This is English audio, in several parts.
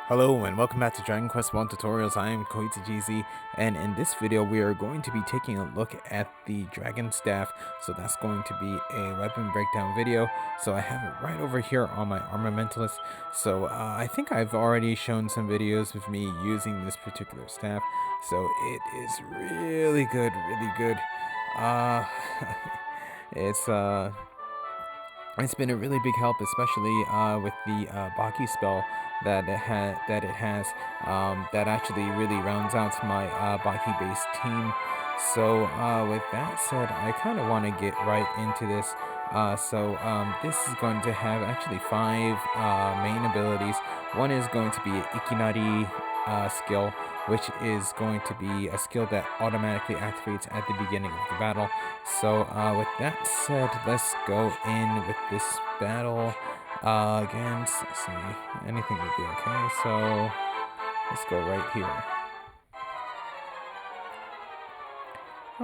Hello and welcome back to Dragon Quest 1 Tutorials. I am KoitsuGZ, and in this video we are going to be taking a look at the Dragon Staff. So that's going to be a weapon breakdown video. So I have it right over here on my Armamentalist. So I think I've already shown some videos of me using this particular staff. So it is really good, really good. It's been a really big help, especially with the Bagi spell that it has. That actually really rounds out my Bagi-based team. So with that said, I kind of want to get right into this. This is going to have actually 5 main abilities. One is going to be an Ikinari skill, which is going to be a skill that automatically activates at the beginning of the battle. So with that said, let's go in with this battle against, let's see, anything would be okay. So let's go right here.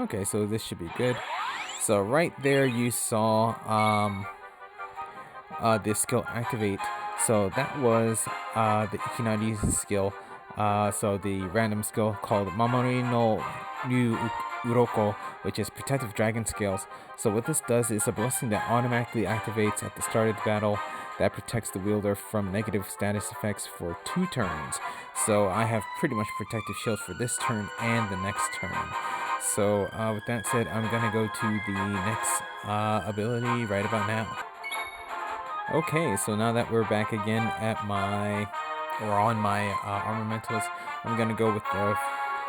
Okay, so this should be good. So right there you saw this skill activate. So that was the Ikinari skill. So the random skill called Mamori no Ryu Uroko, which is protective dragon scales. So what this does is a blessing that automatically activates at the start of the battle that protects the wielder from negative status effects for 2 turns. So I have pretty much protective shield for this turn and the next turn. So with that said, I'm gonna go to the next ability right about now. Okay, so now that we're back again at on my Armamentalist, I'm gonna go with the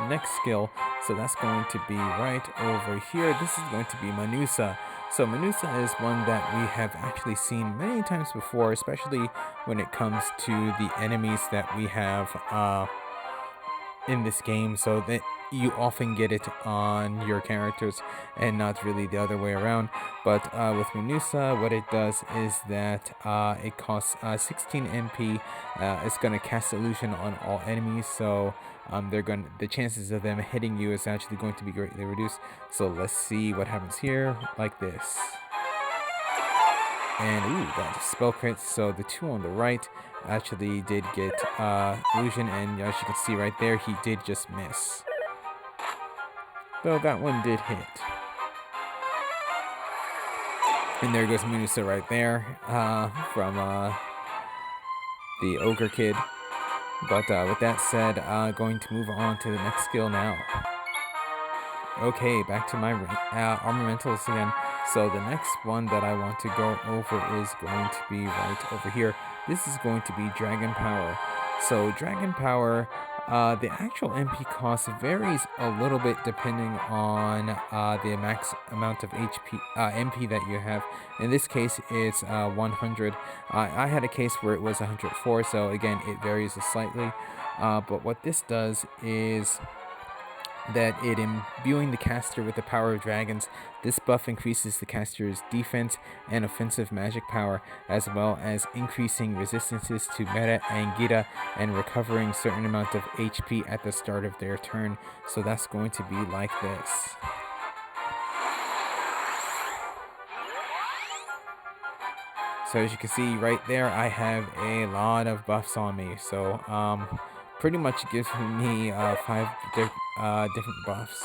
next skill. So that's going to be right over here. This is going to be Musa. So Musa is one that we have actually seen many times before, especially when it comes to the enemies that we have in this game, so that you often get it on your characters and not really the other way around. But with Musa, what it does is that it costs 16 MP. It's going to cast illusion on all enemies, so the chances of them hitting you is actually going to be greatly reduced. So let's see what happens here, like this. And ooh, that spell crit. So the 2 on the right actually did get illusion, and as you can see right there, he did just miss. Though that one did hit. And there goes Musa right there from the Ogre Kid. But with that said, going to move on to the next skill now. Okay, back to my Armamentalist again. So the next one that I want to go over is going to be right over here. This is going to be Dragon Power. So Dragon Power, the actual MP cost varies a little bit depending on the max amount of MP that you have. In this case, it's 100. I had a case where it was 104, so again, it varies slightly. But what this does is that it imbuing the caster with the power of dragons. This buff increases the caster's defense and offensive magic power, as well as increasing resistances to Mera and Gira and recovering certain amount of HP at the start of their turn. So that's going to be like this. So as you can see right there, I have a lot of buffs on me. So pretty much gives me 5 different buffs.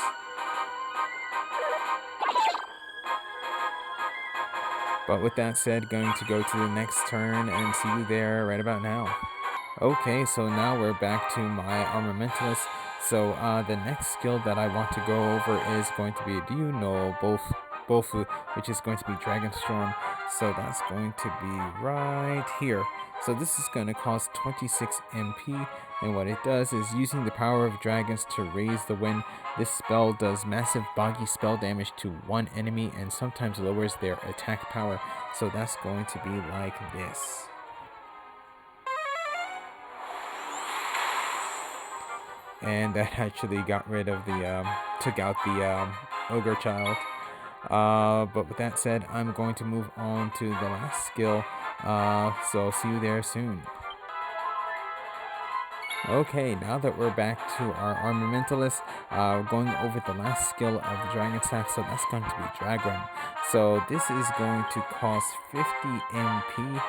But with that said, going to go to the next turn and see you there right about now. Okay, so now we're back to my Armamentalist. So the next skill that I want to go over is going to be Ryu no Bofu, which is going to be Dragon Storm. So that's going to be right here. So this is going to cost 26 MP, and what it does is using the power of dragons to raise the wind. This spell does massive Bagi spell damage to one enemy and sometimes lowers their attack power. So that's going to be like this. And that actually got rid of the, took out the Ogre Child. But with that said, I'm going to move on to the last skill. So see you there soon. Okay, now that we're back to our Armamentalist, we're going over the last skill of the Dragon Staff, so that's going to be Drag Run. So this is going to cost 50 MP.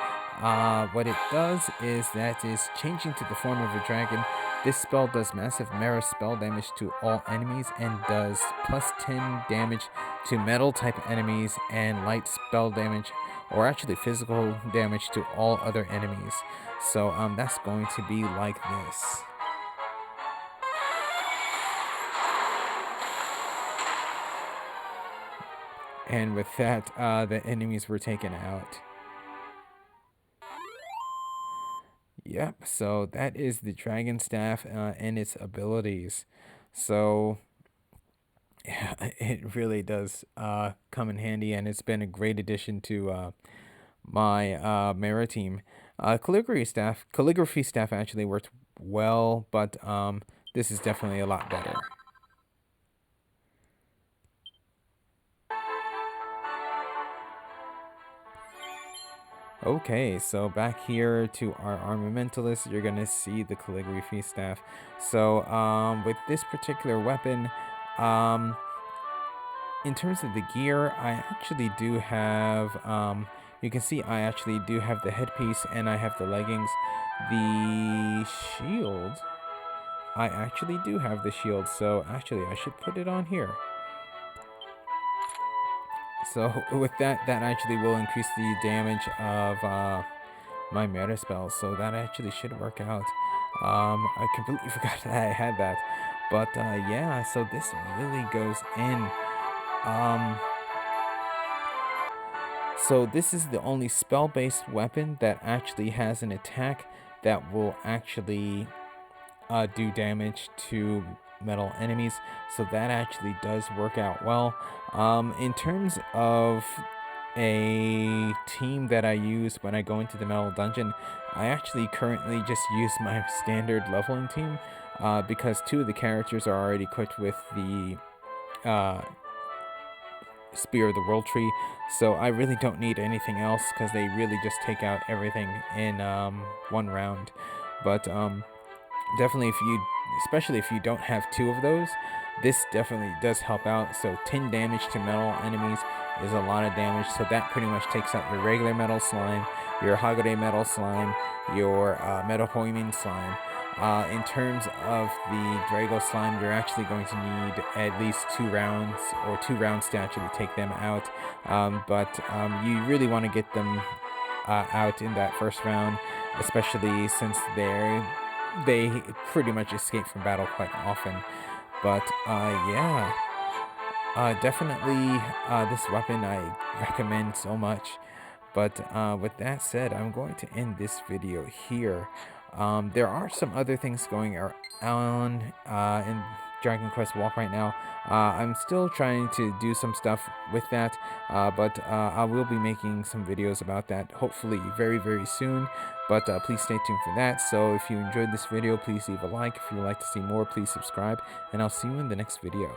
What it does is that is changing to the form of a dragon. This spell does massive Mera spell damage to all enemies and does plus 10 damage to metal type enemies and light spell damage, or actually physical damage, to all other enemies. So that's going to be like this. And with that, the enemies were taken out. Yep, so that is the Dragon Staff and its abilities. So yeah, it really does come in handy, and it's been a great addition to my Mera Team. Calligraphy staff actually worked well, but this is definitely a lot better. Okay, so back here to our Armamentalist, you're gonna see the calligraphy staff. So with this particular weapon, um, in terms of the gear, I actually do have, you can see I actually do have the headpiece and I have the leggings. The shield, I actually do have the shield, so actually I should put it on here. So with that, that actually will increase the damage of my meta spells, so that actually should work out. I completely forgot that I had that, but yeah, so this really goes in. So this is the only spell-based weapon that actually has an attack that will actually do damage to metal enemies, so that actually does work out well. In terms of a team that I use when I go into the metal dungeon, I actually currently just use my standard leveling team because two of the characters are already equipped with the Spear of the World Tree, so I really don't need anything else because they really just take out everything in one round. But definitely, especially if you don't have two of those, this definitely does help out. So 10 damage to metal enemies is a lot of damage, so that pretty much takes out your regular metal slime, your Hagore metal slime, your metal Hoimin slime. In terms of the Drago slime, you're actually going to need at least 2 rounds, or 2 rounds to actually take them out. But you really want to get them out in that first round, especially since they pretty much escape from battle quite often. But yeah, definitely this weapon I recommend so much. But with that said, I'm going to end this video here. There are some other things going on in Dragon Quest Walk right now. I'm still trying to do some stuff with that, but I will be making some videos about that hopefully very, very soon. But please stay tuned for that. So if you enjoyed this video, please leave a like. If you would like to see more, please subscribe, and I'll see you in the next video.